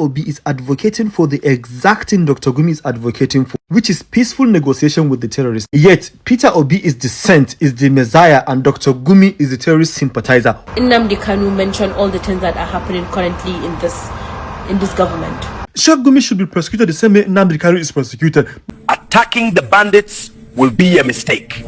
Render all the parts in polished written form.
Obi is advocating for the exact thing Dr. Gumi is advocating for, which is peaceful negotiation with the terrorists. Yet, Peter Obi is the saint, is the messiah, and Dr. Gumi is the terrorist sympathizer. Nnamdi Kanu mentioned all the things that are happening currently in this government. Sheikh Gumi should be prosecuted the same way Nnamdi Kanu is prosecuted. Attacking the bandits will be a mistake.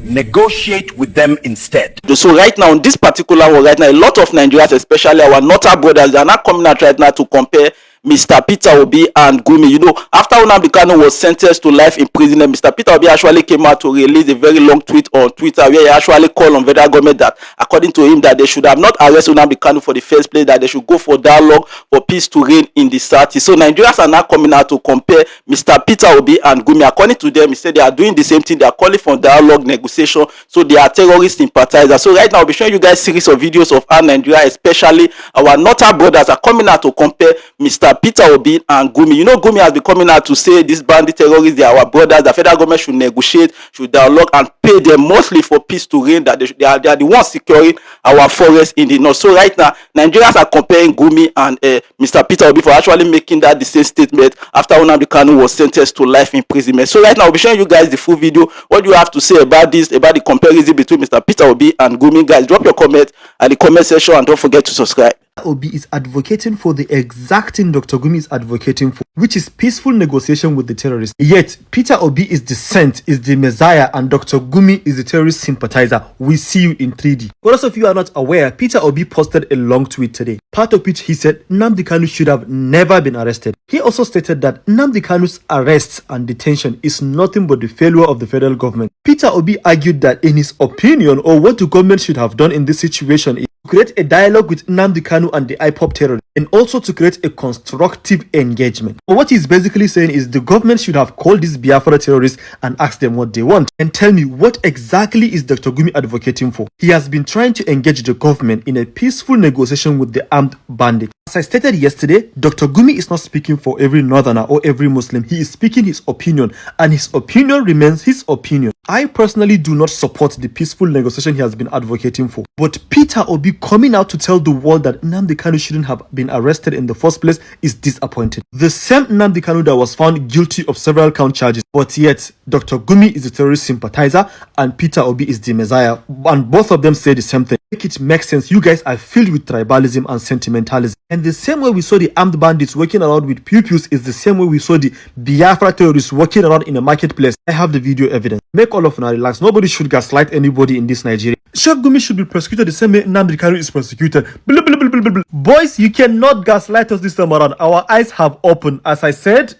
Negotiate with them instead. So right now, in this particular one, right now, a lot of Nigerians, especially our northern brothers, they are not coming out right now to compare Mr. Peter Obi and Gumi. You know, after Nnamdi Kanu was sentenced to life imprisonment, Mr. Peter Obi actually came out to release a very long tweet on Twitter where he actually called on federal government that, according to him, that they should have not arrested Nnamdi Kanu for the first place, that they should go for dialogue for peace to reign in the South. So Nigerians are now coming out to compare Mr. Peter Obi and Gumi. According to them, he said they are doing the same thing. They are calling for dialogue, negotiation. So they are terrorist sympathizers. So right now, I'll be showing you guys a series of videos of how Nigeria, especially our northern brothers, are coming out to compare Mr. Peter Obi and Gumi. You know, Gumi has been coming out to say these bandit terrorists, they are our brothers. The federal government should negotiate, should dialogue, and pay them mostly for peace to reign. That they are the ones securing our forests in the north. So right now, Nigerians are comparing Gumi and Mr. Peter Obi for actually making that the same statement after Nnamdi Kanu was sentenced to life imprisonment. So right now, I'll be showing you guys the full video. What do you have to say about this, about the comparison between Mr. Peter Obi and Gumi? Guys, drop your comment at the comment section and don't forget to subscribe. Obi is advocating for the exact thing Dr. Gumi is advocating for, which is peaceful negotiation with the terrorists. Yet, Peter Obi is the saint, is the messiah, and Dr. Gumi is the terrorist sympathizer. We see you in 3D. For those of you who are not aware, Peter Obi posted a long tweet today, part of which he said Nnamdi Kanu should have never been arrested. He also stated that Nnamdi Kanu's arrests and detention is nothing but the failure of the federal government. Peter Obi argued that in his opinion, or what the government should have done in this situation, is to create a dialogue with Nnamdi Kanu and the IPOB terrorists, and also to create a constructive engagement. But what he's basically saying is the government should have called these Biafra terrorists and asked them what they want. And tell me, what exactly is Dr. Gumi advocating for? He has been trying to engage the government in a peaceful negotiation with the armed bandits. As I stated yesterday, Dr. Gumi is not speaking for every northerner or every Muslim. He is speaking his opinion, and his opinion remains his opinion. I personally do not support the peaceful negotiation he has been advocating for. But Peter Obi coming out to tell the world that Nnamdi Kanu shouldn't have been arrested in the first place is disappointing. The same Nnamdi Kanu that was found guilty of several count charges, but yet Dr. Gumi is a terrorist sympathizer and Peter Obi is the messiah, and both of them say the same thing. Make it make sense. You guys are filled with tribalism and sentimentalism. And the same way we saw the armed bandits walking around with pew-pews is the same way we saw the Biafra terrorists walking around in a marketplace. I have the video evidence. Make all of now relax. Nobody should gaslight anybody in this Nigeria. Sheikh Gumi should be prosecuted the same way Nnamdi Kanu is prosecuted. Blah, blah, blah, blah, blah, blah. Boys, you cannot gaslight us this time around. Our eyes have opened, as I said.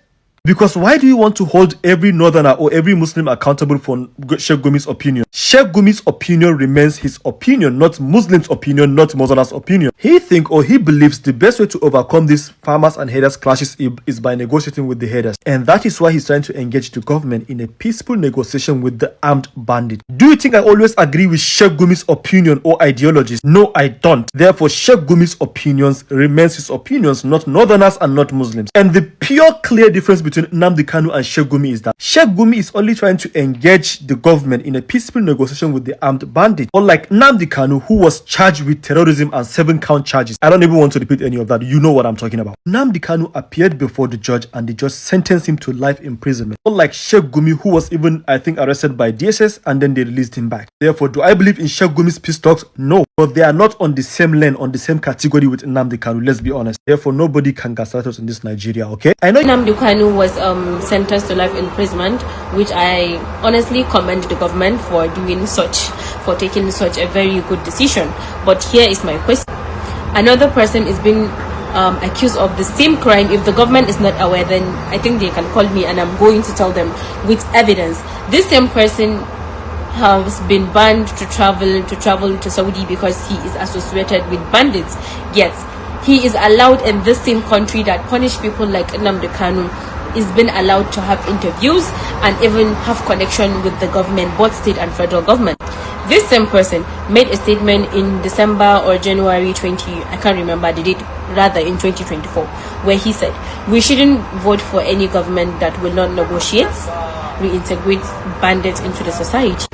Because why do you want to hold every northerner or every Muslim accountable for Sheikh Gumi's opinion? Sheikh Gumi's opinion remains his opinion, not Muslims' opinion, not Muslims' opinion. He thinks or he believes the best way to overcome these farmers and herders clashes is by negotiating with the herders. And that is why he's trying to engage the government in a peaceful negotiation with the armed bandit. Do you think I always agree with Sheikh Gumi's opinion or ideologies? No, I don't. Therefore, Sheikh Gumi's opinions remains his opinions, not northerners and not Muslims. And the pure clear difference between Nnamdi Kanu and Sheikh Gumi is that Sheikh Gumi is only trying to engage the government in a peaceful negotiation with the armed bandit, unlike Nnamdi Kanu, who was charged with terrorism and 7 count charges. I don't even want to repeat any of that. You know what I'm talking about. Nnamdi Kanu appeared before the judge and the judge sentenced him to life imprisonment, unlike Sheikh Gumi, who was even, I think, arrested by DSS and then they released him back. Therefore, do I believe in Sheikh Gumi's peace talks? No, but they are not on the same lane, on the same category with Nnamdi Kanu. Let's be honest. Therefore, nobody can gaslight us in this Nigeria, okay? I know Nnamdi Kanu was sentenced to life imprisonment, which I honestly commend the government for doing such, for taking such a very good decision. But here is my question. Another person is being accused of the same crime. If the government is not aware, then I think they can call me and I'm going to tell them with evidence. This same person has been banned to travel to Saudi because he is associated with bandits. Yet he is allowed in this same country that punish people like Nnamdi Kanu, is been allowed to have interviews and even have connection with the government, both state and federal government. This same person made a statement in December or January 20, I can't remember the date, rather in 2024, where he said, we shouldn't vote for any government that will not negotiate, reintegrate bandits into the society.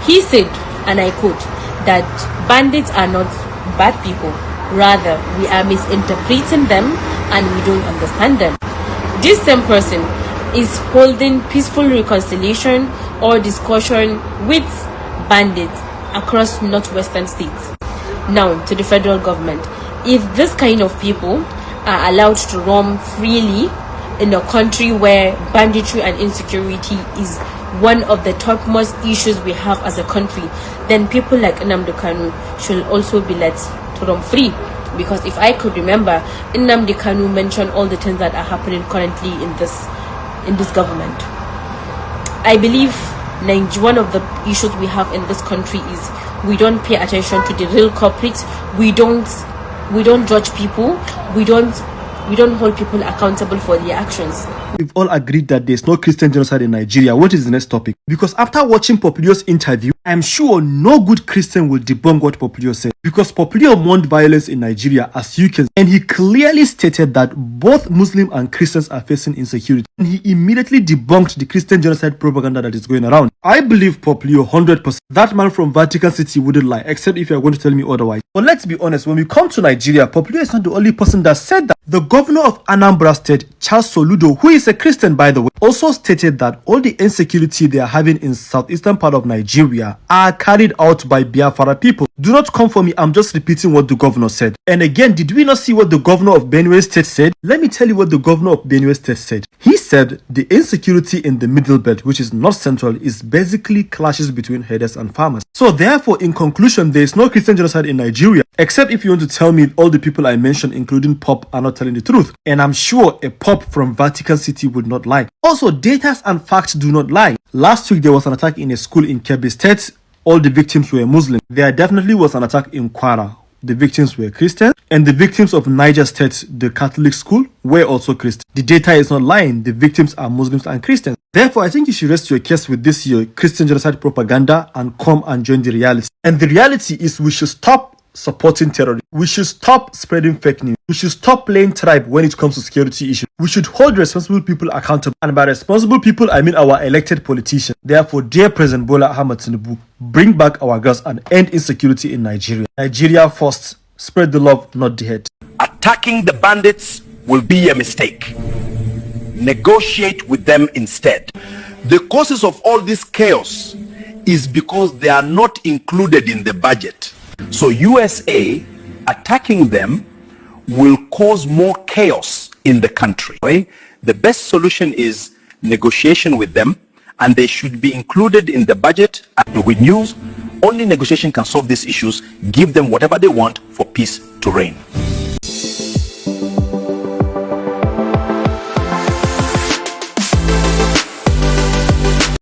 He said, and I quote, that bandits are not bad people, rather we are misinterpreting them and we don't understand them. This same person is holding peaceful reconciliation or discussion with bandits across northwestern states. Now, to the federal government, if this kind of people are allowed to roam freely in a country where banditry and insecurity is one of the topmost issues we have as a country, then people like Nnamdi Kanu should also be let to roam free. Because if I could remember, Nnamdi Kanu mentioned all the things that are happening currently in this government. I believe one of the issues we have in this country is we don't pay attention to the real culprits. We don't judge people. We don't hold people accountable for their actions. We've all agreed that there's no Christian genocide in Nigeria. What is the next topic? Because after watching Popilio's interview, I'm sure no good Christian will debunk what Popilio said. Because Popilio mourned violence in Nigeria, as you can see, and he clearly stated that both Muslim and Christians are facing insecurity. And he immediately debunked the Christian genocide propaganda that is going around. I believe Popilio 100%. That man from Vatican City wouldn't lie, except if you're going to tell me otherwise. But let's be honest, when we come to Nigeria, Popilio is not the only person that said that. The governor of Anambra State, Charles Soludo, who is a Christian by the way, also stated that all the insecurity they are having in southeastern part of Nigeria are carried out by Biafra people. Do not come for me, I'm just repeating what the governor said. And again, did we not see what the governor of Benue State said? Let me tell you what the governor of Benue State said. He said the insecurity in the middle belt, which is north central, is basically clashes between herders and farmers. So therefore, in conclusion, there is no Christian genocide in Nigeria, except if you want to tell me all the people I mentioned, including Pop, are not telling the truth. And I'm sure a Pop from Vatican City would not lie. Also, data and facts do not lie. Last week, there was an attack in a school in Kebbi State. All the victims were Muslim. There definitely was an attack in Kwara. The victims were Christian. And the victims of Niger State, the Catholic school, were also Christian. The data is not lying. The victims are Muslims and Christians. Therefore, I think you should rest your case with this your Christian genocide propaganda and come and join the reality. And the reality is we should stop supporting terrorism. We should stop spreading fake news. We should stop playing tribe when it comes to security issues. We should hold responsible people accountable. And by responsible people, I mean our elected politicians. Therefore, dear President Bola Ahmed Tinubu, bring back our girls and end insecurity in Nigeria. Nigeria first. Spread the love, not the hate. Attacking the bandits will be a mistake. Negotiate with them instead. The causes of all this chaos is because they are not included in the budget. So USA attacking them will cause more chaos in the country. Right? The best solution is negotiation with them, and they should be included in the budget. And with news, only negotiation can solve these issues. Give them whatever they want for peace to reign.